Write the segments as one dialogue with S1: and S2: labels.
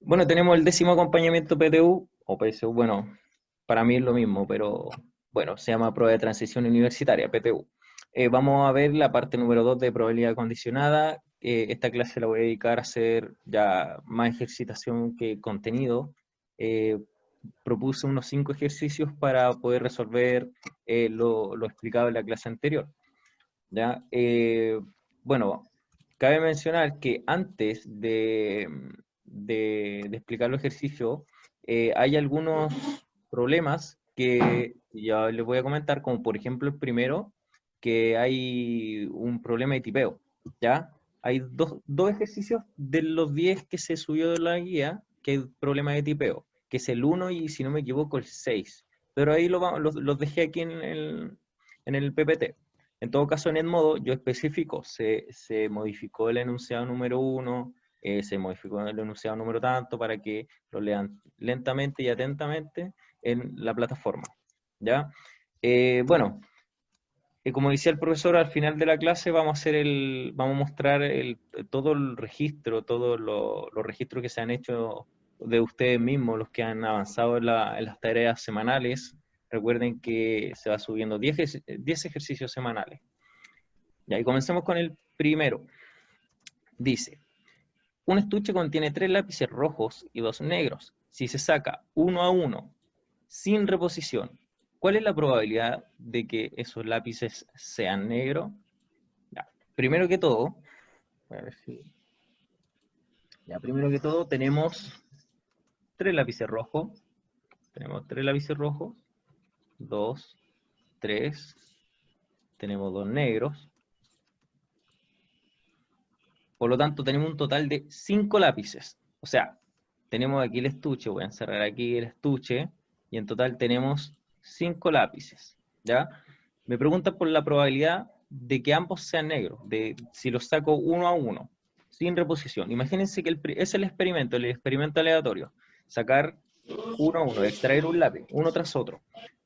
S1: Bueno, tenemos el décimo acompañamiento PTU, o PSU, bueno, para mí es lo mismo, pero bueno, se llama prueba de transición universitaria, PTU. Vamos a ver la parte número 2 de probabilidad condicionada. Esta clase la voy a dedicar a hacer ya más ejercitación que contenido. Eh, Propuse unos 5 ejercicios para poder resolver lo explicado en la clase anterior. ¿Ya? Bueno, cabe mencionar que antes de explicar los ejercicios, hay algunos problemas que ya les voy a comentar, como por ejemplo el primero, que hay un problema de tipeo, ¿ya? Hay dos ejercicios de los 10 que se subió de la guía, que hay problema de tipeo, que es el uno y si no me equivoco el 6, pero ahí los dejé aquí en el PPT. En todo caso, en el modo, yo especifico, se modificó el enunciado número uno, se modificó el enunciado número tanto para que lo lean lentamente y atentamente en la plataforma. ¿Ya? Bueno, como decía el profesor, al final de la clase vamos a mostrar todo el registro, todos los registros que se han hecho de ustedes mismos, los que han avanzado en las tareas semanales. Recuerden que se va subiendo 10 ejercicios semanales. Ya, y comencemos con el primero. Dice, un estuche contiene 3 lápices rojos y 2 negros. Si se saca uno a uno, sin reposición, ¿cuál es la probabilidad de que esos lápices sean negros? Ya, primero que todo, a ver si- ya, primero que todo tenemos 3 lápices rojos. Tenemos 3 lápices rojos, 2, 3. Tenemos 2 negros. Por lo tanto, tenemos un total de 5 lápices. O sea, tenemos aquí el estuche, voy a encerrar aquí el estuche, y en total tenemos 5 lápices, ¿ya? Me preguntan por la probabilidad de que ambos sean negros, de si los saco uno a uno, sin reposición. Imagínense que es el experimento aleatorio, sacar uno a uno, extraer un lápiz, uno tras otro.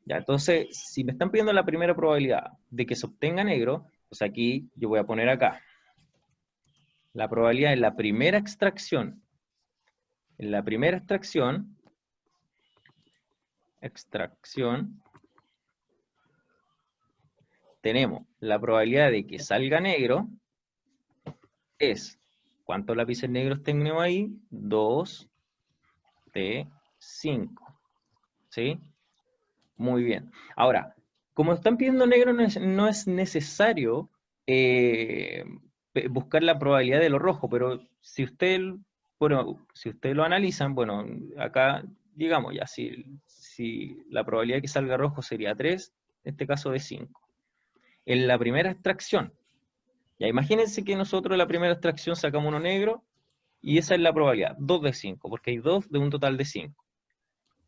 S1: Ya, entonces, si me están pidiendo la primera probabilidad de que se obtenga negro, pues aquí yo voy a poner acá la probabilidad en la primera extracción. En la primera extracción, tenemos la probabilidad de que salga negro es, ¿cuántos lápices negros tenemos ahí? 2 de 5. ¿Sí? Muy bien. Ahora, como están pidiendo negro, no es necesario eh, buscar la probabilidad de lo rojo, pero bueno, si ustedes lo analizan, bueno, acá, digamos ya, si la probabilidad de que salga rojo sería 3, en este caso de 5. En la primera extracción, ya imagínense que nosotros en la primera extracción sacamos uno negro, y esa es la probabilidad, 2 de 5, porque hay 2 de un total de 5.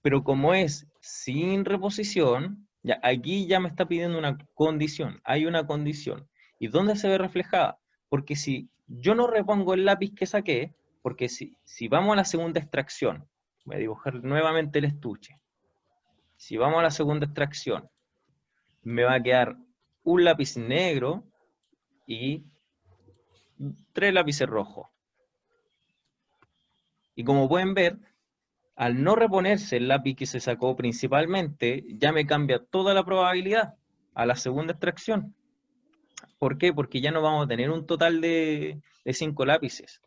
S1: Pero como es sin reposición, ya, aquí ya me está pidiendo una condición, hay una condición. ¿Y dónde se ve reflejada? Porque si yo no repongo el lápiz que saqué, porque si vamos a la segunda extracción, voy a dibujar nuevamente el estuche, si vamos a la segunda extracción, me va a quedar un lápiz negro y 3 lápices rojos. Y como pueden ver, al no reponerse el lápiz que se sacó principalmente, ya me cambia toda la probabilidad a la segunda extracción. ¿Por qué? Porque ya no vamos a tener un total de 5 lápices,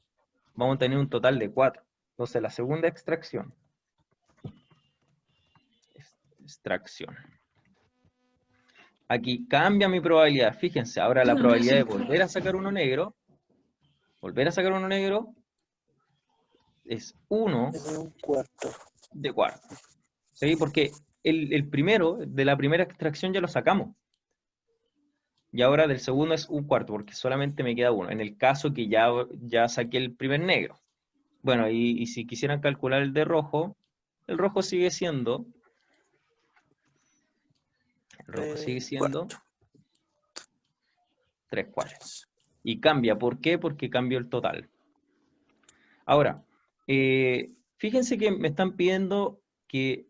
S1: vamos a tener un total de 4. Entonces la segunda extracción. Aquí cambia mi probabilidad, fíjense, ahora la probabilidad de volver a sacar uno negro, es 1
S2: de un cuarto.
S1: de cuarto. ¿Sí? Porque el primero, de la primera extracción ya lo sacamos. Y ahora del segundo es un cuarto, porque solamente me queda uno. En el caso que ya saqué el primer negro. Bueno, y si quisieran calcular el rojo el rojo sigue siendo
S2: Cuarto.
S1: 3 cuartos. Y cambia, ¿por qué? Porque cambió el total. Ahora, fíjense que me están pidiendo que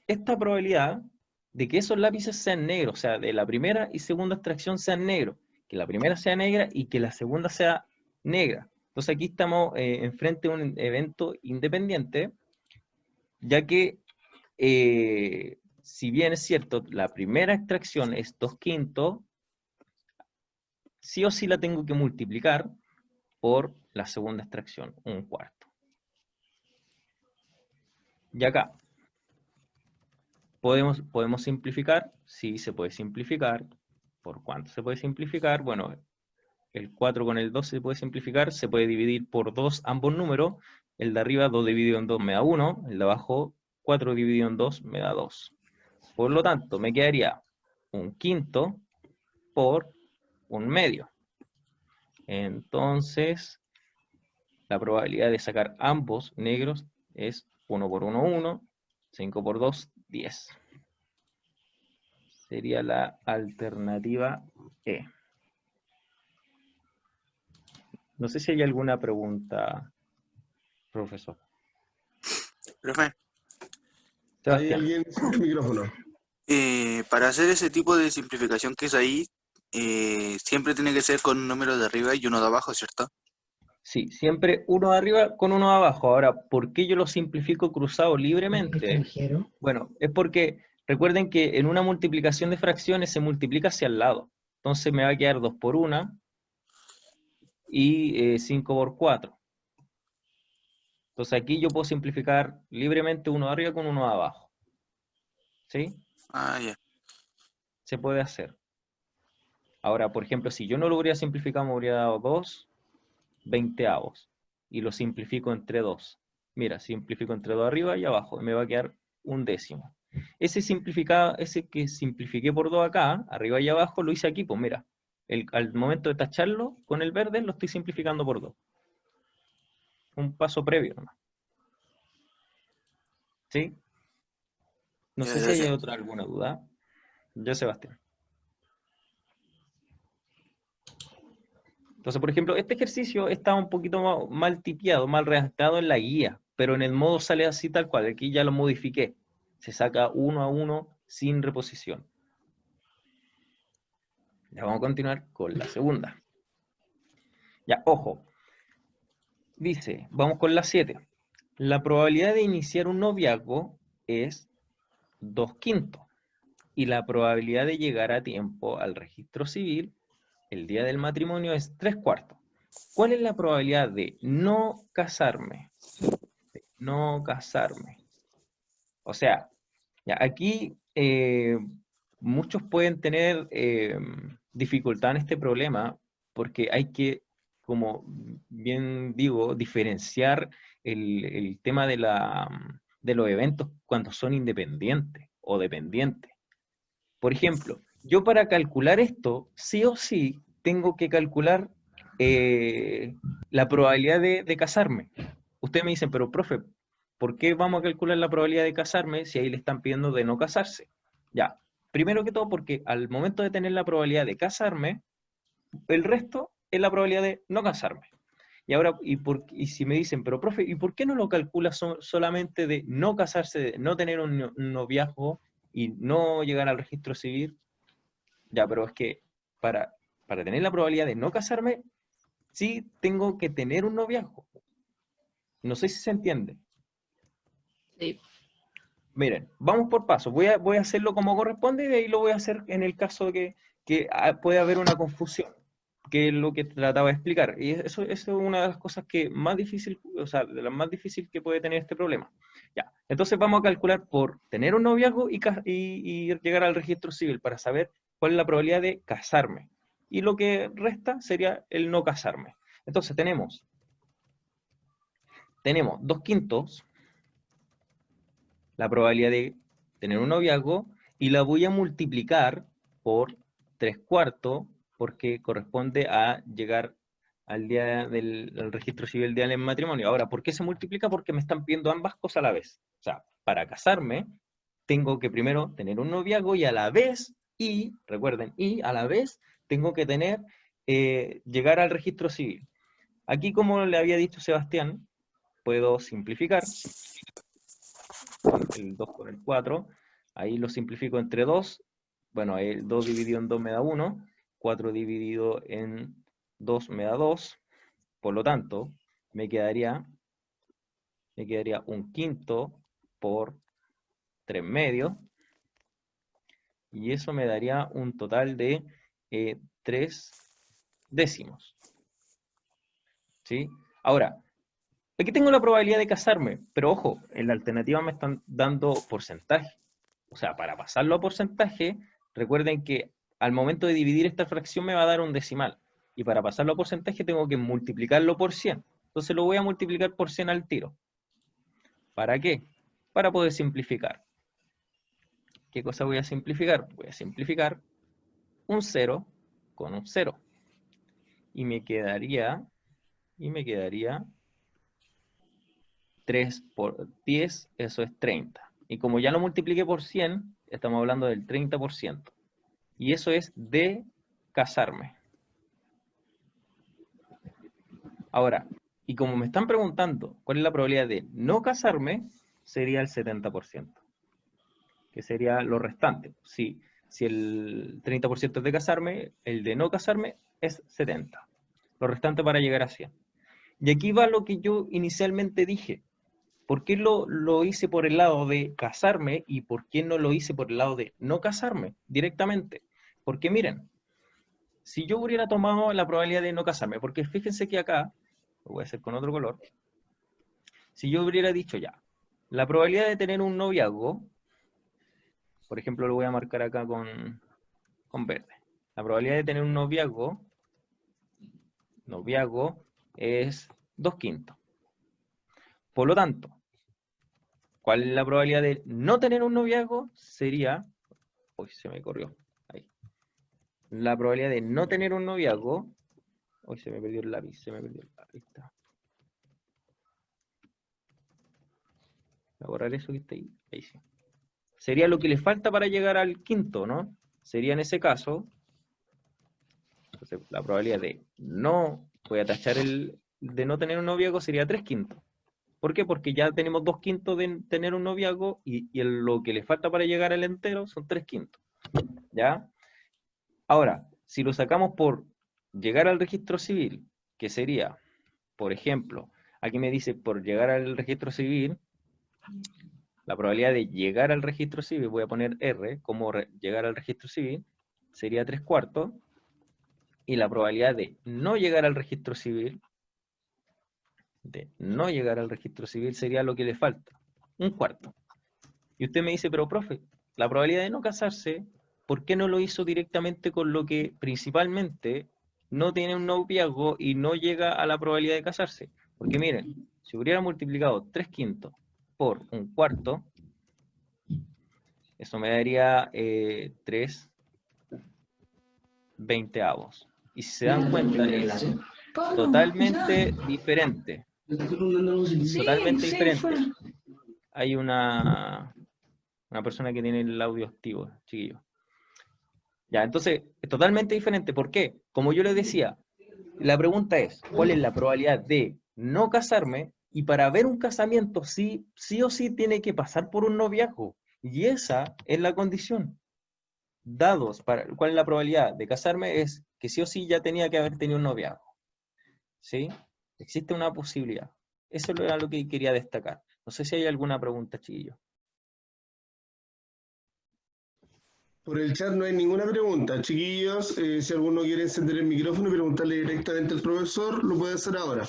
S1: esta probabilidad de que esos lápices sean negros, o sea, de la primera y segunda extracción sean negros, que la primera sea negra y que la segunda sea negra. Entonces aquí estamos enfrente de un evento independiente, ya que si bien es cierto, la primera extracción es 2/5, sí o sí la tengo que multiplicar por la segunda extracción, 1/4. Y acá, ¿podemos simplificar? Sí, se puede simplificar. ¿Por cuánto se puede simplificar? Bueno, el 4 con el 2 se puede simplificar, se puede dividir por 2 ambos números. El de arriba, 2 dividido en 2 me da 1, el de abajo, 4 dividido en 2 me da 2. Por lo tanto, me quedaría 1/5 por 1/2. Entonces, la probabilidad de sacar ambos negros es 1 por 1, 1, 5 por 2, 10. Sería la alternativa E. No sé si hay alguna pregunta, profesor.
S2: Profe,
S3: ¿Hay
S1: Sebastián.
S3: alguien sin el micrófono?
S2: para hacer ese tipo de simplificación que es ahí, siempre tiene que ser con un número de arriba y uno de abajo, ¿cierto?
S1: Sí, siempre uno de arriba con uno de abajo. Ahora, ¿por qué yo lo simplifico cruzado libremente? Bueno, es porque recuerden que en una multiplicación de fracciones se multiplica hacia el lado. Entonces me va a quedar 2 por 1 y 5 por 4. Entonces aquí yo puedo simplificar libremente uno de arriba con uno de abajo. ¿Sí?
S2: Ah, ya.
S1: Se puede hacer. Ahora, por ejemplo, si yo no lo hubiera simplificado, me hubiera dado 2 veinteavos. Y lo simplifico entre 2. Mira, simplifico entre 2 arriba y abajo. Y me va a quedar 1/10. Ese que simplifiqué por 2 acá, arriba y abajo, lo hice aquí, pues mira. Al momento de tacharlo con el verde, lo estoy simplificando por 2. Un paso previo nomás. ¿Sí? No sé si hay
S2: Ya.
S1: alguna duda. Yo, Sebastián. Entonces, por ejemplo, este ejercicio está un poquito mal tipeado, mal redactado en la guía, pero en el modo sale así tal cual. Aquí ya lo modifiqué. Se saca 1 a 1 sin reposición. Ya vamos a continuar con la segunda. Ya, ojo. Dice, vamos con la 7. La probabilidad de iniciar un noviazgo es 2/5. Y la probabilidad de llegar a tiempo al registro civil el día del matrimonio es 3/4. ¿Cuál es la probabilidad de no casarme? No casarme. O sea, ya, aquí muchos pueden tener dificultad en este problema porque hay que, como bien digo, diferenciar el tema de los eventos cuando son independientes o dependientes. Por ejemplo, yo para calcular esto, sí o sí, tengo que calcular la probabilidad de casarme. Ustedes me dicen, pero profe, ¿por qué vamos a calcular la probabilidad de casarme si ahí le están pidiendo de no casarse? Ya, primero que todo porque al momento de tener la probabilidad de casarme, el resto es la probabilidad de no casarme. Y ahora, y si me dicen, pero profe, ¿y por qué no lo calculas solamente de no casarse, de no tener un noviazgo y no llegar al registro civil? Ya, pero es que para, para tener la probabilidad de no casarme, sí tengo que tener un noviazgo. No sé si se entiende.
S4: Sí.
S1: Miren, vamos por paso. Voy a hacerlo como corresponde y de ahí lo voy a hacer en el caso de que puede haber una confusión, que es lo que trataba de explicar. Y eso es una de las cosas que más difícil, o sea, de las más difíciles que puede tener este problema. Ya, entonces vamos a calcular por tener un noviazgo y llegar al registro civil para saber cuál es la probabilidad de casarme. Y lo que resta sería el no casarme. Entonces tenemos 2/5 la probabilidad de tener un noviazgo y la voy a multiplicar por 3/4 porque corresponde a llegar al día al registro civil del día del matrimonio. Ahora, ¿por qué se multiplica? Porque me están pidiendo ambas cosas a la vez. O sea, para casarme tengo que primero tener un noviazgo y a la vez, recuerden, y a la vez tengo que llegar al registro civil. Aquí, como le había dicho Sebastián, puedo simplificar el 2 con el 4, ahí lo simplifico entre 2, bueno, el 2 dividido en 2 me da 1, 4 dividido en 2 me da 2, Por lo tanto, me quedaría un quinto por 3 medios, y eso me daría un total de 3 décimos. ¿Sí? Ahora, aquí tengo la probabilidad de casarme, pero ojo, en la alternativa me están dando porcentaje. O sea, para pasarlo a porcentaje, recuerden que al momento de dividir esta fracción me va a dar un decimal. Y para pasarlo a porcentaje tengo que multiplicarlo por 100. Entonces lo voy a multiplicar por 100 al tiro. ¿Para qué? Para poder simplificar. ¿Qué cosa voy a simplificar? Voy a simplificar un 0 con un 0. Y me quedaría 3 por 10, eso es 30. Y como ya lo multipliqué por 100, estamos hablando del 30%. Y eso es de casarme. Ahora, y como me están preguntando cuál es la probabilidad de no casarme, sería el 70%. Que sería lo restante. Si el 30% es de casarme, el de no casarme es 70. Lo restante para llegar a 100. Y aquí va lo que yo inicialmente dije. ¿Por qué lo hice por el lado de casarme y por qué no lo hice por el lado de no casarme directamente? Porque miren, si yo hubiera tomado la probabilidad de no casarme, porque fíjense que acá, lo voy a hacer con otro color, si yo hubiera dicho ya, la probabilidad de tener un noviazgo, por ejemplo lo voy a marcar acá con verde, la probabilidad de tener un noviazgo es 2/5. Por lo tanto, ¿cuál es la probabilidad de no tener un noviazgo? Sería, uy, se me corrió, ahí. La probabilidad de no tener un noviazgo, uy, se me perdió el lápiz, ahí está. Voy a borrar eso que está ahí, ahí sí. Sería lo que le falta para llegar al quinto, ¿no? Sería en ese caso, entonces la probabilidad de no, voy a tachar de no tener un noviazgo, sería 3/5. ¿Por qué? Porque ya tenemos 2/5 de tener un noviazgo y lo que le falta para llegar al entero son 3/5. ¿Ya? Ahora, si lo sacamos por llegar al registro civil, que sería, por ejemplo, aquí me dice por llegar al registro civil, la probabilidad de llegar al registro civil, voy a poner R como llegar al registro civil, sería 3/4, y la probabilidad de no llegar al registro civil, sería lo que le falta, 1/4. Y usted me dice, pero profe, la probabilidad de no casarse, ¿por qué no lo hizo directamente con lo que principalmente no tiene un noviazgo y no llega a la probabilidad de casarse? Porque miren, si hubiera multiplicado 3/5 por 1/4, eso me daría 3/20. Y si se dan cuenta, es totalmente diferente. Totalmente diferente. Hay una persona que tiene el audio activo, chiquillo. Ya, entonces, es totalmente diferente. ¿Por qué? Como yo les decía, la pregunta es, ¿cuál es la probabilidad de no casarme? Y para ver un casamiento, sí o sí tiene que pasar por un noviazgo. Y esa es la condición. Dados, ¿cuál es la probabilidad de casarme? Es que sí o sí ya tenía que haber tenido un noviazgo. ¿Sí? Existe una posibilidad. Eso era lo que quería destacar. No sé si hay alguna pregunta, chiquillo.
S3: Por el chat no hay ninguna pregunta. Chiquillos, si alguno quiere encender el micrófono y preguntarle directamente al profesor, lo puede hacer ahora.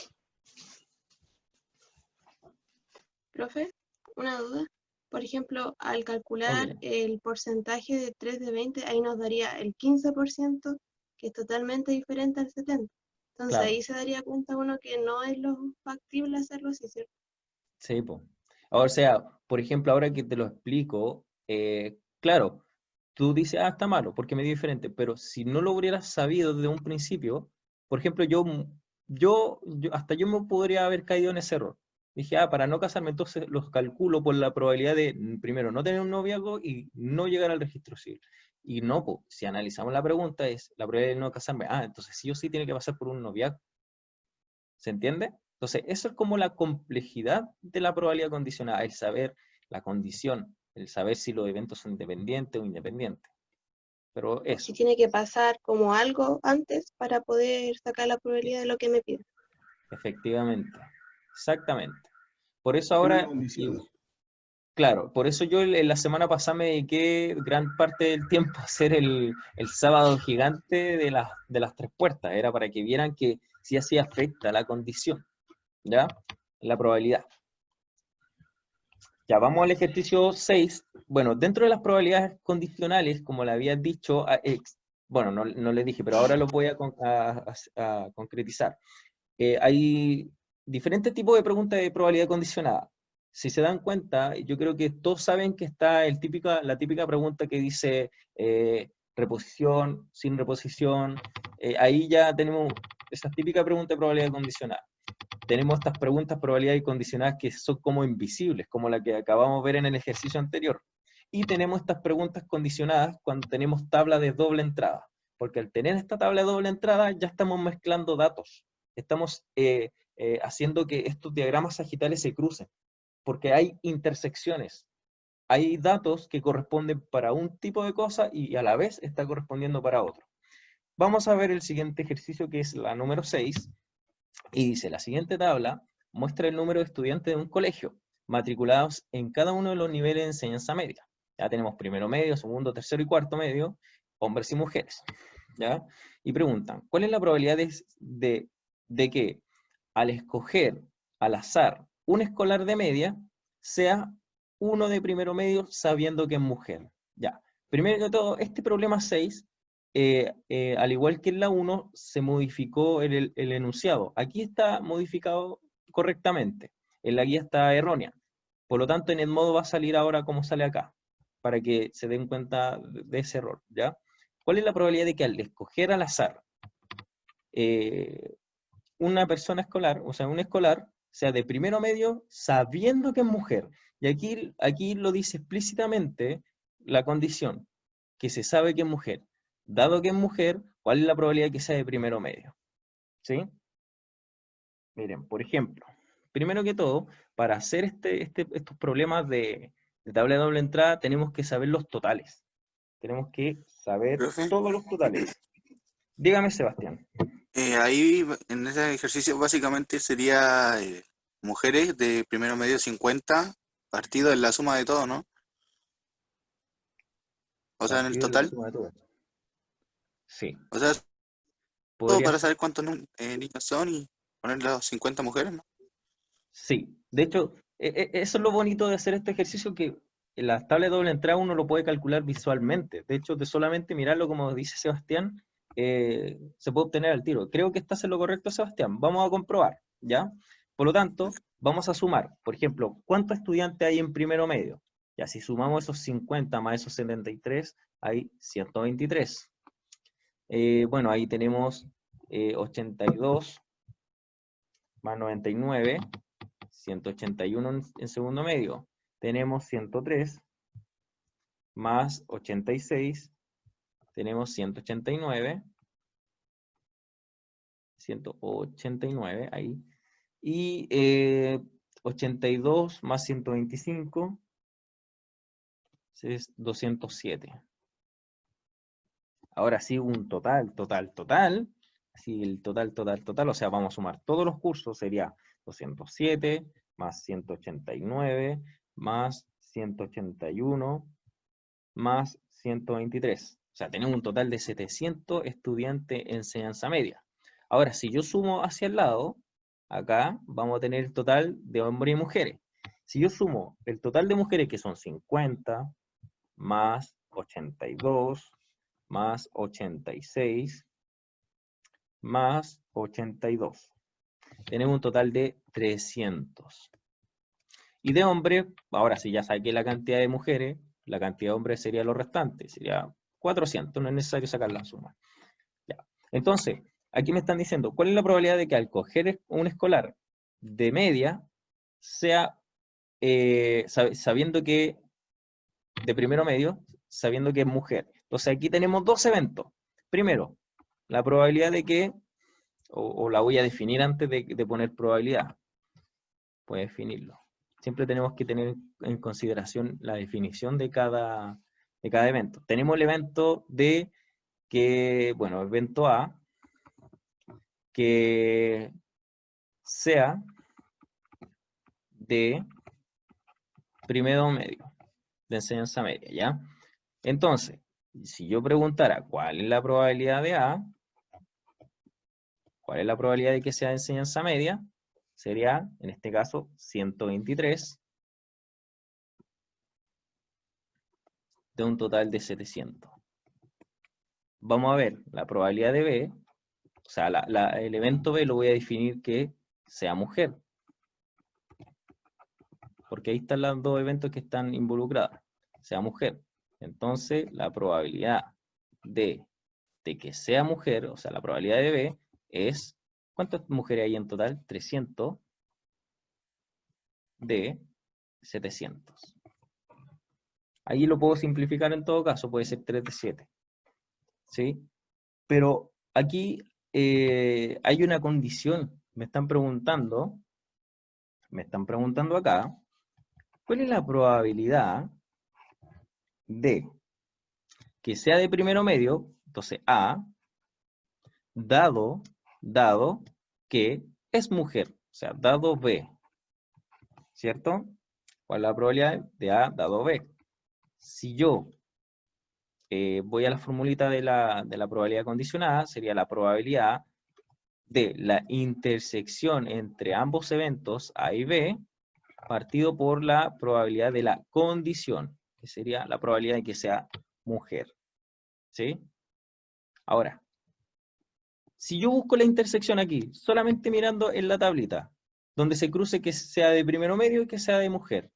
S4: Profe, una duda. Por ejemplo, al calcular
S1: Ok.
S4: el porcentaje de 3 de 20, ahí nos daría el 15%, que es totalmente diferente al 70%. Entonces
S1: Claro.
S4: ahí se daría cuenta uno que no es lo factible hacerlo así, ¿cierto?
S1: Sí, pues. O sea, por ejemplo, ahora que te lo explico, claro, tú dices, ah, está malo, porque me dio diferente, pero si no lo hubieras sabido desde un principio, por ejemplo, hasta yo me podría haber caído en ese error. Dije, ah, para no casarme, entonces los calculo por la probabilidad de, primero, no tener un noviazgo y no llegar al registro civil. Y no, pues, si analizamos la pregunta, es la probabilidad de no casarme, ah, entonces sí o sí tiene que pasar por un noviazgo. ¿Se entiende? Entonces, eso es como la complejidad de la probabilidad condicionada, el saber la condición, el saber si los eventos son dependientes o independientes. Pero
S4: O si
S1: eso,
S4: tiene que pasar como algo antes para poder sacar la probabilidad de lo que me pide.
S1: Efectivamente. Exactamente. Por eso
S3: Es una
S1: ahora,
S3: condición.
S1: claro, por eso yo en la semana pasada me dediqué gran parte del tiempo a hacer el sábado gigante de las tres puertas. Era para que vieran que sí así afecta la condición, ¿ya? La probabilidad. Ya, vamos al ejercicio 6. Bueno, dentro de las probabilidades condicionales, como le había dicho, bueno, no le dije, pero ahora lo voy a concretizar. Hay diferentes tipos de preguntas de probabilidad condicionada. Si se dan cuenta, yo creo que todos saben que está la típica pregunta que dice reposición, sin reposición. Ahí ya tenemos esa típica pregunta de probabilidad condicionada. Tenemos estas preguntas probabilidades condicionadas que son como invisibles, como la que acabamos de ver en el ejercicio anterior. Y tenemos estas preguntas condicionadas cuando tenemos tabla de doble entrada, porque al tener esta tabla de doble entrada ya estamos mezclando datos, estamos haciendo que estos diagramas sagitales se crucen, porque hay intersecciones, hay datos que corresponden para un tipo de cosa y a la vez está correspondiendo para otro. Vamos a ver el siguiente ejercicio, que es la número 6, y dice, la siguiente tabla muestra el número de estudiantes de un colegio matriculados en cada uno de los niveles de enseñanza media. Ya tenemos primero medio, segundo, tercero y cuarto medio, hombres y mujeres. ¿Ya? Y preguntan, ¿cuál es la probabilidad de que al escoger al azar un escolar de media sea uno de primero medio sabiendo que es mujer? Ya. Primero que todo, este problema 6 al igual que en la 1, se modificó el enunciado. Aquí está modificado correctamente. En la guía está errónea. Por lo tanto, en el modo va a salir ahora como sale acá, para que se den cuenta de ese error, ¿ya? ¿Cuál es la probabilidad de que al escoger al azar una persona escolar, o sea, un escolar, sea de primero medio sabiendo que es mujer? Y aquí lo dice explícitamente la condición, que se sabe que es mujer. Dado que es mujer, ¿cuál es la probabilidad de que sea de primero medio? ¿Sí? Miren, por ejemplo, primero que todo, para hacer estos problemas de tabla de doble entrada, tenemos que saber los totales. Tenemos que saber
S2: Profe,
S1: todos los totales. Dígame, Sebastián.
S2: ahí en ese ejercicio básicamente sería mujeres de primero medio 50 partido en la suma de todo, ¿no? O sea, en el
S1: Partido de la
S2: total.
S1: suma de todo. Sí,
S2: O sea, todo
S1: podría
S2: para
S1: ser.
S2: saber cuántos niños son y poner las 50 mujeres, ¿no?
S1: Sí, de hecho, eso es lo bonito de hacer este ejercicio, que en las tablas de doble entrada uno lo puede calcular visualmente. De hecho, de solamente mirarlo, como dice Sebastián, se puede obtener al tiro. Creo que estás en lo correcto, Sebastián. Vamos a comprobar, ¿ya? Por lo tanto, vamos a sumar. Por ejemplo, ¿cuántos estudiantes hay en primero medio? Ya, si sumamos esos 50 más esos 73, hay 123. Bueno, ahí tenemos 82 más 99. 181 en segundo medio. Tenemos 103 más 86. Tenemos 189. 189 ahí. Y 82 más 125 es 207. Ahora sí, un total. Sí, el total. O sea, vamos a sumar todos los cursos. Sería 207 más 189 más 181 más 123. O sea, tenemos un total de 700 estudiantes en enseñanza media. Ahora, si yo sumo hacia el lado, acá vamos a tener el total de hombres y mujeres. Si yo sumo el total de mujeres, que son 50, más 82, más 86, más 82. Tenemos un total de 300. Y de hombres, ahora sí ya saqué la cantidad de mujeres, la cantidad de hombres sería lo restante, sería 400, no es necesario sacar la suma. Ya. Entonces, aquí me están diciendo, ¿cuál es la probabilidad de que al coger un escolar de media, sea sabiendo que, de primero medio, sabiendo que es mujer? Entonces aquí tenemos dos eventos. Primero, la probabilidad de que, o la voy a definir antes de poner probabilidad, voy a definirlo. Siempre tenemos que tener en consideración la definición de cada evento. Tenemos el evento de que, bueno, evento A, que sea de primero medio, de enseñanza media, ¿ya? Entonces, si yo preguntara cuál es la probabilidad de A, cuál es la probabilidad de que sea de enseñanza media, sería, en este caso, 123 de un total de 700. Vamos a ver, la probabilidad de B, o sea, el evento B lo voy a definir que sea mujer. Porque ahí están los dos eventos que están involucrados, sea mujer. Entonces, la probabilidad de que sea mujer, o sea, la probabilidad de B es, ¿cuántas mujeres hay en total? 300 de 700. Ahí lo puedo simplificar en todo caso, puede ser 3 de 7. ¿Sí? Pero aquí hay una condición. Me están preguntando acá, ¿cuál es la probabilidad de que sea de primero medio? Entonces, A, dado que es mujer, o sea, dado B, ¿cierto? ¿Cuál es la probabilidad de A dado B? Si yo voy a la formulita de la probabilidad condicionada, sería la probabilidad de la intersección entre ambos eventos A y B, partido por la probabilidad de la condición, que sería la probabilidad de que sea mujer. ¿Sí? Ahora, si yo busco la intersección aquí, solamente mirando en la tablita, donde se cruce que sea de primero medio y que sea de mujer,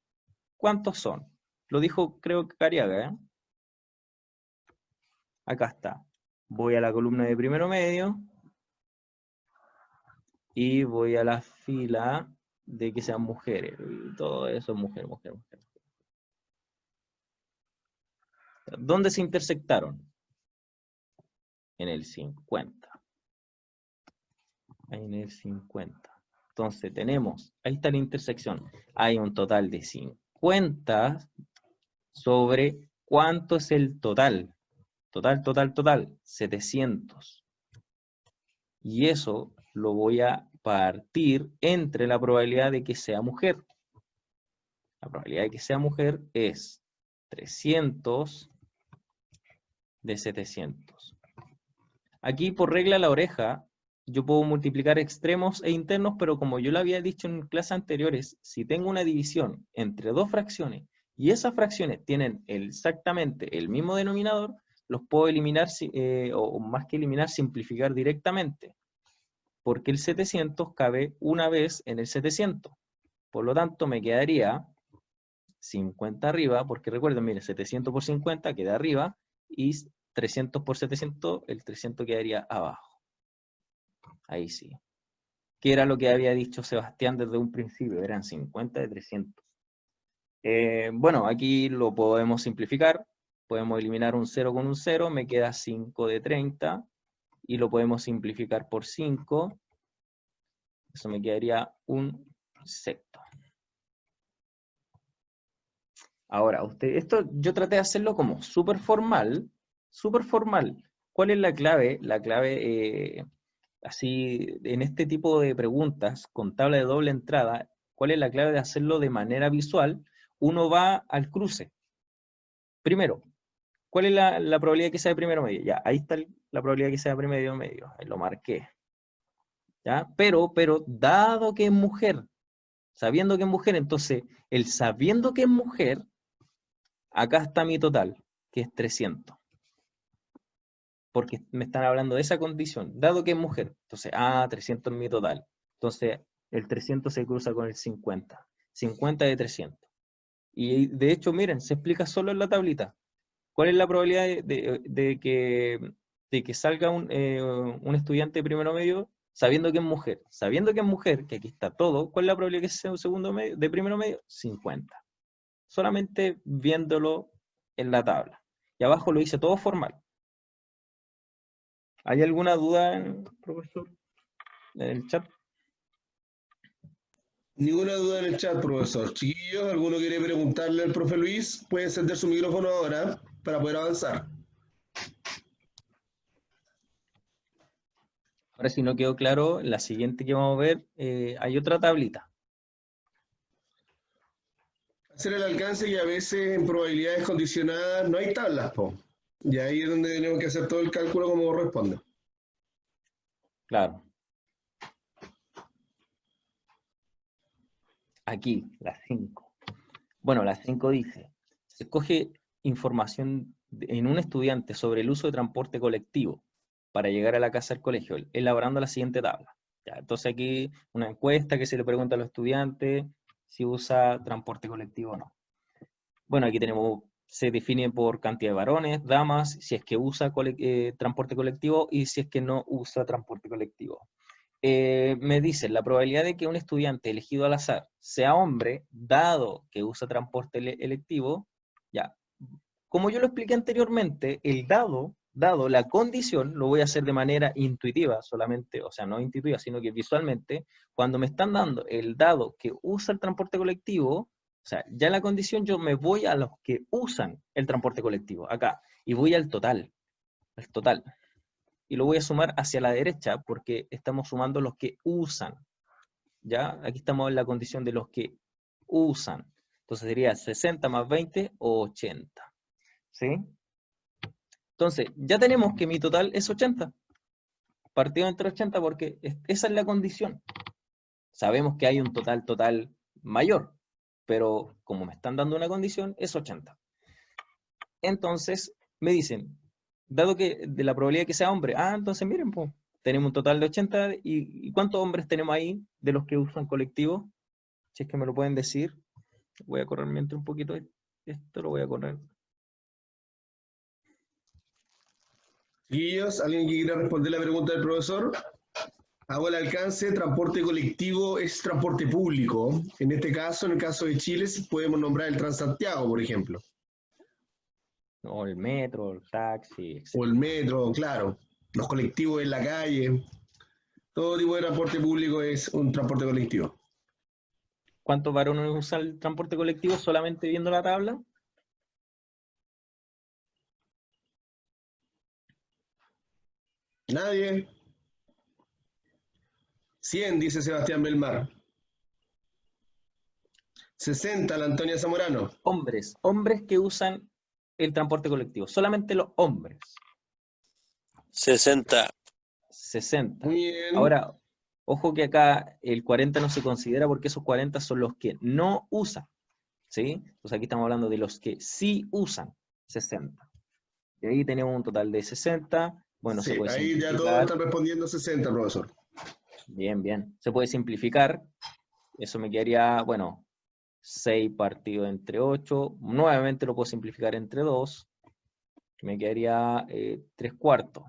S1: ¿cuántos son? Lo dijo, creo que Cariaga, ¿eh? Acá está. Voy a la columna de primero medio y voy a la fila de que sean mujeres. Y todo eso es mujer, mujer, mujer. ¿Dónde se intersectaron? En el 50. En el 50. Entonces tenemos, ahí está la intersección. Hay un total de 50 sobre ¿cuánto es el total? Total, 700. Y eso lo voy a partir entre la probabilidad de que sea mujer. La probabilidad de que sea mujer es 300 de 700. Aquí por regla la oreja, yo puedo multiplicar extremos e internos, pero como yo lo había dicho en clases anteriores, si tengo una división entre dos fracciones y esas fracciones tienen exactamente el mismo denominador, los puedo eliminar, o más que eliminar, simplificar directamente. Porque el 700 cabe una vez en el 700. Por lo tanto, me quedaría 50 arriba, porque recuerden, miren, 700 por 50 queda arriba, y 300 por 700, el 300 quedaría abajo. Ahí sí. Que era lo que había dicho Sebastián desde un principio, eran 50 de 300. Bueno, aquí lo podemos simplificar, podemos eliminar un 0 con un 0, me queda 5 de 30, y lo podemos simplificar por 5, eso me quedaría un sexto. Ahora, esto yo traté de hacerlo como súper formal. ¿Cuál es la clave? La clave, así, en este tipo de preguntas, con tabla de doble entrada, ¿cuál es la clave de hacerlo de manera visual? Uno va al cruce. Primero, ¿cuál es la probabilidad de que sea de primero medio? Ya, ahí está la probabilidad de que sea de primero medio. Ahí lo marqué. ¿Ya? Pero, dado que es mujer, sabiendo que es mujer, entonces, el sabiendo que es mujer, acá está mi total, que es 300. Porque me están hablando de esa condición, dado que es mujer. Entonces, 300 es mi total. Entonces, el 300 se cruza con el 50. 50 de 300. Y de hecho, miren, se explica solo en la tablita. ¿Cuál es la probabilidad de que salga un estudiante de primero medio sabiendo que es mujer? Sabiendo que es mujer, que aquí está todo, ¿cuál es la probabilidad de que sea un segundo medio, de primero medio? 50. Solamente viéndolo en la tabla. Y abajo lo hice todo formal. ¿Hay alguna duda, profesor, en el chat?
S3: Ninguna duda en el chat, profesor. Chiquillos, ¿alguno quiere preguntarle al profe Luis? Puede encender su micrófono ahora para poder avanzar.
S1: Ahora, si no quedó claro, la siguiente que vamos a ver, hay otra tablita.
S3: Hacer el alcance y a veces en probabilidades condicionadas no hay tablas, po. Y ahí es donde tenemos que hacer todo el cálculo como corresponde.
S1: Claro. Aquí, la 5. Bueno, la 5 dice, se escoge información en un estudiante sobre el uso de transporte colectivo para llegar a la casa del colegio, elaborando la siguiente tabla. Ya, entonces aquí una encuesta que se le pregunta a los estudiantes si usa transporte colectivo o no. Bueno, aquí tenemos, se define por cantidad de varones, damas, si es que usa transporte colectivo y si es que no usa transporte colectivo. Me dicen, la probabilidad de que un estudiante elegido al azar sea hombre, dado que usa transporte electivo, ya, como yo lo expliqué anteriormente, el dado, la condición, lo voy a hacer de manera intuitiva solamente, o sea, no intuitiva, sino que visualmente, cuando me están dando el dado que usa el transporte colectivo, o sea, ya en la condición yo me voy a los que usan el transporte colectivo, acá, y voy al total, y lo voy a sumar hacia la derecha porque estamos sumando los que usan, ¿ya? Aquí estamos en la condición de los que usan, entonces sería 60 más 20 o 80, ¿sí? Entonces, ya tenemos que mi total es 80, partido entre 80 porque esa es la condición. Sabemos que hay un total mayor, pero como me están dando una condición, es 80. Entonces, me dicen, dado que de la probabilidad de que sea hombre, entonces miren, pues, tenemos un total de 80, ¿y cuántos hombres tenemos ahí de los que usan colectivo? Si es que me lo pueden decir. Voy a correr mientras un poquito esto, lo voy a correr.
S3: Chiquillos, ¿alguien que quiera responder la pregunta del profesor? Hago el alcance, transporte colectivo es transporte público. En este caso, en el caso de Chile, podemos nombrar el Transantiago, por ejemplo.
S1: O el metro, el taxi, etc.
S3: O el metro, claro. Los colectivos en la calle. Todo tipo de transporte público es un transporte colectivo.
S1: ¿Cuántos varones usan el transporte colectivo solamente viendo la tabla?
S3: Nadie. 100, dice Sebastián Belmar. 60, la Antonia Zamorano.
S1: Hombres que usan el transporte colectivo, solamente los hombres.
S5: 60.
S1: 60.
S3: Muy bien.
S1: Ahora, ojo que acá el 40 no se considera porque esos 40 son los que no usan, ¿sí? Entonces aquí estamos hablando de los que sí usan, 60. Y ahí tenemos un total de 60. Bueno,
S3: sí,
S1: se puede
S3: ahí ya todos
S1: simplificar.
S3: están respondiendo 60, profesor.
S1: Bien, bien. Se puede simplificar. Eso me quedaría, bueno, 6 partido entre 8. Nuevamente lo puedo simplificar entre 2. Me quedaría 3 cuartos.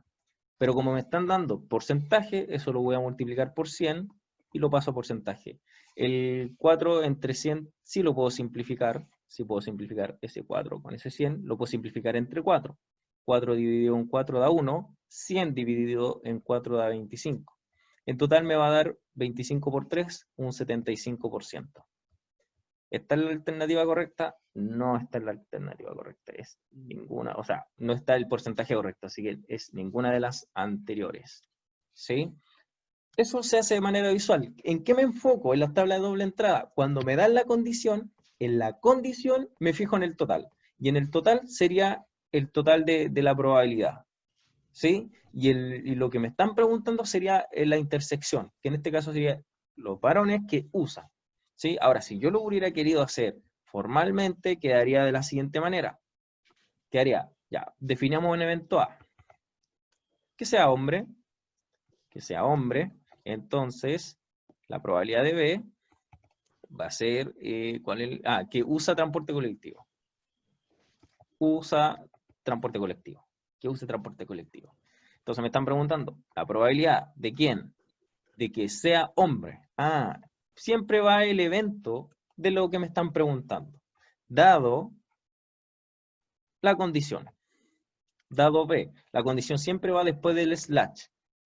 S1: Pero como me están dando porcentaje, eso lo voy a multiplicar por 100 y lo paso a porcentaje. El 4 entre 100 sí lo puedo simplificar. Sí puedo simplificar ese 4 con ese 100. Lo puedo simplificar entre 4. 4 dividido en 4 da 1. 100 dividido en 4 da 25. En total me va a dar 25 por 3, un 75%. ¿Está en la alternativa correcta? No está en la alternativa correcta. Es ninguna, o sea, no está el porcentaje correcto, así que es ninguna de las anteriores. ¿Sí? Eso se hace de manera visual. ¿En qué me enfoco? En la tabla de doble entrada. Cuando me dan la condición, en la condición me fijo en el total. Y en el total sería el total de la probabilidad. ¿Sí? Y lo que me están preguntando sería la intersección, que en este caso sería los varones que usan. ¿Sí? Ahora, si yo lo hubiera querido hacer formalmente, quedaría de la siguiente manera. Quedaría, ya, definamos un evento A. Que sea hombre, entonces la probabilidad de B va a ser, que usa transporte colectivo. Que use transporte colectivo. Entonces me están preguntando, ¿la probabilidad de quién? De que sea hombre. Siempre va el evento de lo que me están preguntando. Dado la condición. Dado B. La condición siempre va después del slash.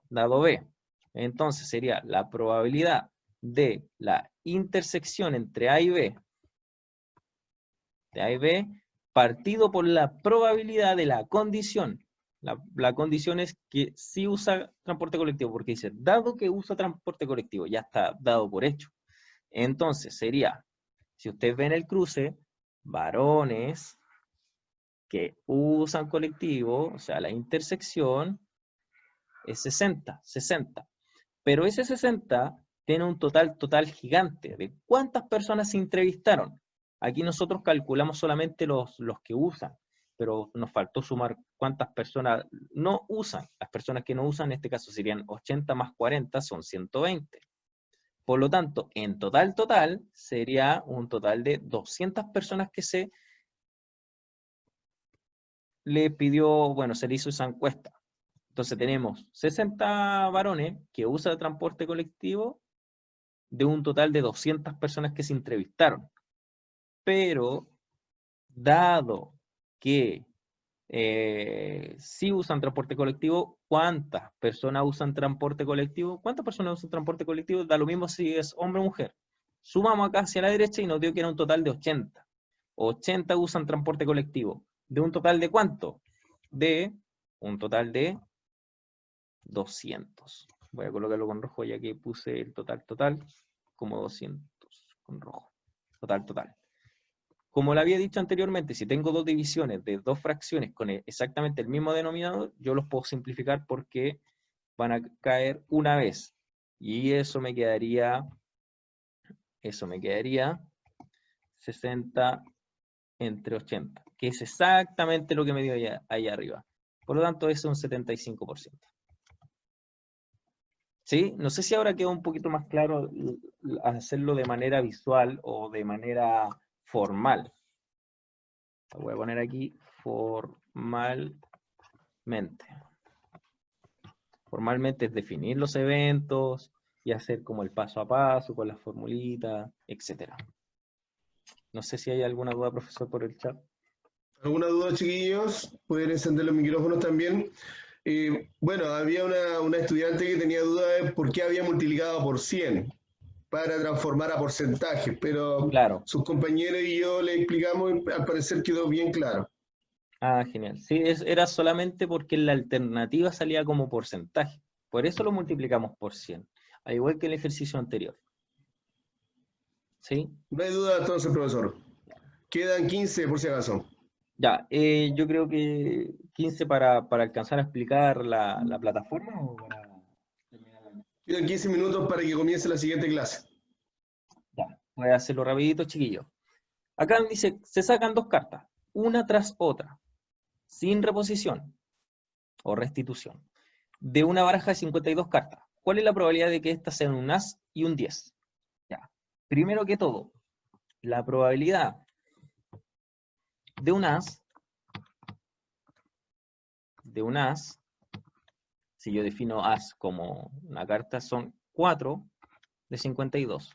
S1: Dado B. Entonces sería la probabilidad de la intersección entre A y B. De A y B, partido por la probabilidad de la condición. La condición es que sí usa transporte colectivo, porque dice, dado que usa transporte colectivo, ya está dado por hecho. Entonces sería, si ustedes ven el cruce, varones que usan colectivo, o sea, la intersección es 60. Pero ese 60 tiene un total gigante. ¿De cuántas personas se entrevistaron? Aquí nosotros calculamos solamente los que usan, pero nos faltó sumar cuántas personas no usan. Las personas que no usan, en este caso serían 80 más 40, son 120. Por lo tanto, en total, sería un total de 200 personas que se le pidió, bueno, se le hizo esa encuesta. Entonces tenemos 60 varones que usan el transporte colectivo de un total de 200 personas que se entrevistaron. Pero, dado que sí usan transporte colectivo, ¿cuántas personas usan transporte colectivo? ¿Cuántas personas usan transporte colectivo? Da lo mismo si es hombre o mujer. Sumamos acá hacia la derecha y nos dio que era un total de 80. 80 usan transporte colectivo. ¿De un total de cuánto? De un total de 200. Voy a colocarlo con rojo ya que puse el total como 200 con rojo. Total. Como le había dicho anteriormente, si tengo dos divisiones de dos fracciones con exactamente el mismo denominador, yo los puedo simplificar porque van a caer una vez. Y eso me quedaría 60 entre 80, que es exactamente lo que me dio ahí arriba. Por lo tanto, eso es un 75%. ¿Sí? No sé si ahora quedó un poquito más claro hacerlo de manera visual o de manera formal. Lo voy a poner aquí formalmente. Formalmente es definir los eventos y hacer como el paso a paso con las formulitas, etc. No sé si hay alguna duda, profesor, por el chat.
S3: ¿Alguna duda, chiquillos? Pueden encender los micrófonos también. Bueno, había una estudiante que tenía duda de por qué había multiplicado por 100 para transformar a porcentajes, pero
S1: Claro.
S3: sus compañeros y yo le explicamos y al parecer quedó bien claro.
S1: Ah, genial. Sí, era solamente porque la alternativa salía como porcentaje. Por eso lo multiplicamos por 100. Al igual que el ejercicio anterior. ¿Sí?
S3: No hay duda entonces, profesor. Quedan 15 por si acaso.
S1: Ya, yo creo que 15 para alcanzar a explicar la plataforma o para terminar.
S3: Quedan 15 minutos para que comience la siguiente clase.
S1: Ya, voy a hacerlo rapidito, chiquillo. Acá dice, se sacan dos cartas, una tras otra, sin reposición o restitución, de una baraja de 52 cartas. ¿Cuál es la probabilidad de que estas sean un as y un 10? Ya. Primero que todo, la probabilidad de un as, si yo defino as como una carta, son 4 de 52.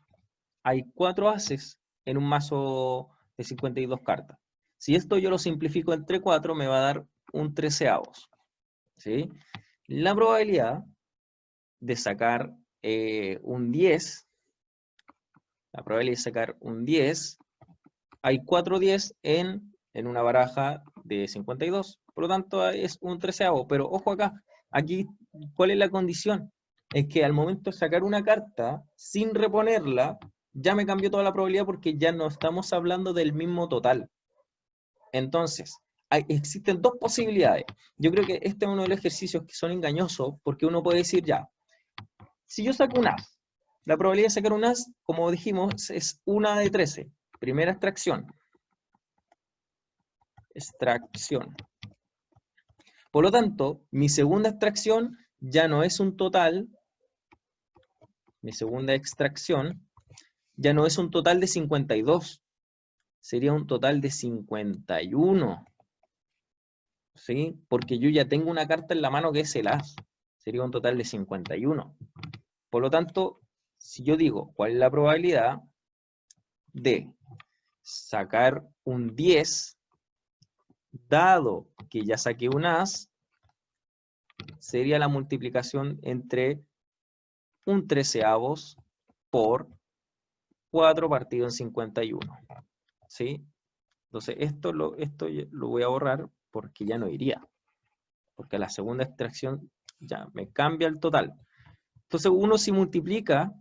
S1: Hay 4 ases en un mazo de 52 cartas. Si esto yo lo simplifico entre 4, me va a dar un 13avos. ¿Sí? La probabilidad de sacar un 10, la probabilidad de sacar un 10, hay 4 10 en una baraja de 52, por lo tanto es un 13avo, pero ojo acá, aquí, ¿cuál es la condición? Es que al momento de sacar una carta, sin reponerla, ya me cambió toda la probabilidad porque ya no estamos hablando del mismo total. Entonces, existen dos posibilidades. Yo creo que este es uno de los ejercicios que son engañosos, porque uno puede decir ya, si yo saco un as, la probabilidad de sacar un as, como dijimos, es 1 de 13. Primera extracción. Por lo tanto, mi segunda extracción ya no es un total, mi segunda extracción ya no es un total de 52, sería un total de 51. ¿Sí? Porque yo ya tengo una carta en la mano que es el as. Sería un total de 51. Por lo tanto, si yo digo cuál es la probabilidad de sacar un 10, dado que ya saqué un as, sería la multiplicación entre un 13avos por 4 partido en 51. ¿Sí? Entonces, esto lo voy a borrar porque ya no iría. porque a la segunda extracción ya me cambia el total. Entonces uno si multiplica,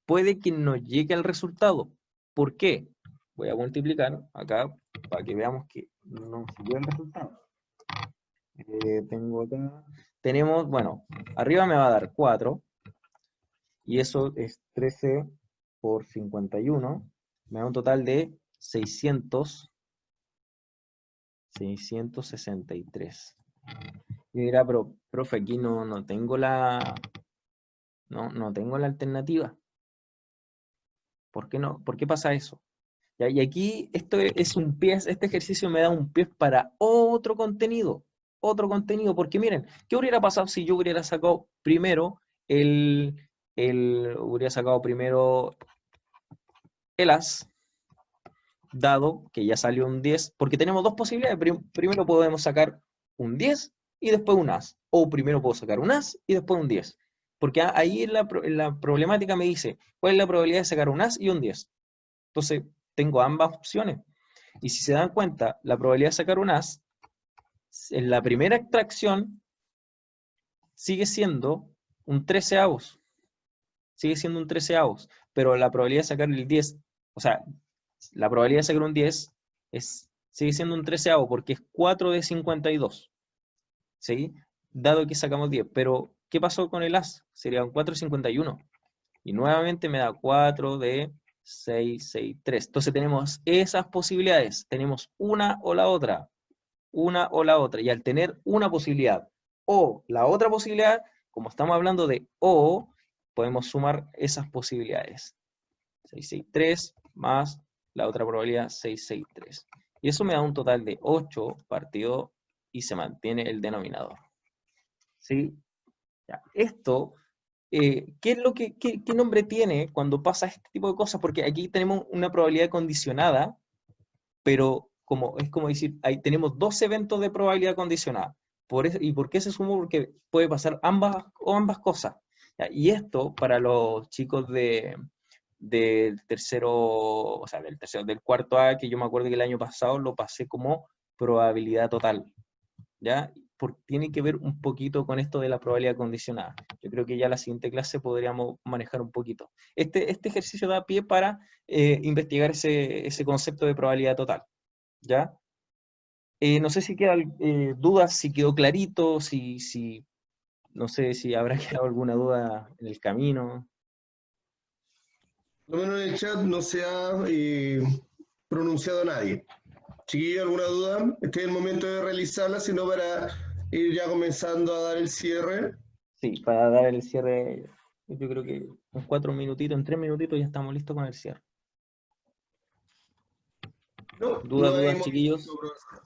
S1: puede que no llegue al resultado. ¿Por qué? Voy a multiplicar acá para que veamos que no siguió el resultado. Tengo acá, tenemos, bueno, arriba me va a dar 4, y eso es 13 por 51, me da un total de 663. Y dirá, pero, profe, aquí no tengo no tengo la alternativa. ¿Por qué no? ¿Por qué pasa eso? ¿Ya? Y aquí esto es un pie, este ejercicio me da un pie para otro contenido, porque miren, ¿qué hubiera pasado si yo hubiera sacado primero el as, dado que ya salió un 10, porque tenemos dos posibilidades, primero podemos sacar un 10 y después un as, o primero puedo sacar un as y después un 10, porque ahí en la problemática me dice, ¿cuál es la probabilidad de sacar un as y un 10? Entonces, tengo ambas opciones. Y si se dan cuenta, la probabilidad de sacar un as, en la primera extracción, sigue siendo un 13avos. Sigue siendo un 13avos. Pero la probabilidad de sacar el 10, o sea, la probabilidad de sacar un 10 sigue siendo un 13avo, porque es 4 de 52. ¿Sí? Dado que sacamos 10. Pero, ¿qué pasó con el as? Sería un 4 de 51. Y nuevamente me da 4 de 663. Entonces tenemos esas posibilidades. Tenemos una o la otra. Una o la otra. Y al tener una posibilidad o la otra posibilidad, como estamos hablando de o, podemos sumar esas posibilidades. 663 más la otra probabilidad 663. Y eso me da un total de 8 partido y se mantiene el denominador. ¿Sí? Ya. Esto... ¿qué es qué nombre tiene cuando pasa este tipo de cosas? Porque aquí tenemos una probabilidad condicionada, pero es como decir, ahí tenemos dos eventos de probabilidad condicionada. ¿Y por qué se sumó? Porque puede pasar ambas cosas. ¿Ya? Y esto, para los chicos del tercero, o sea, del cuarto A, que yo me acuerdo que el año pasado lo pasé como probabilidad total. ¿Ya? Tiene que ver un poquito con esto de la probabilidad condicionada. Yo creo que ya la siguiente clase podríamos manejar un poquito. Este ejercicio da pie para investigar ese concepto de probabilidad total. ¿Ya? No sé si quedan dudas, si quedó clarito, no sé si habrá quedado alguna duda en el camino.
S3: Por lo menos en el chat no se ha pronunciado nadie. Chiquillo, ¿alguna duda? Este es el momento de realizarla, sino para ir ya comenzando a dar el cierre.
S1: Sí, para dar el cierre, yo creo que en 4 minutitos, en 3 minutitos ya estamos listos con el cierre.
S3: No, no
S1: ¿Dudas,
S3: hay
S1: chiquillos?
S3: movimiento, profesor.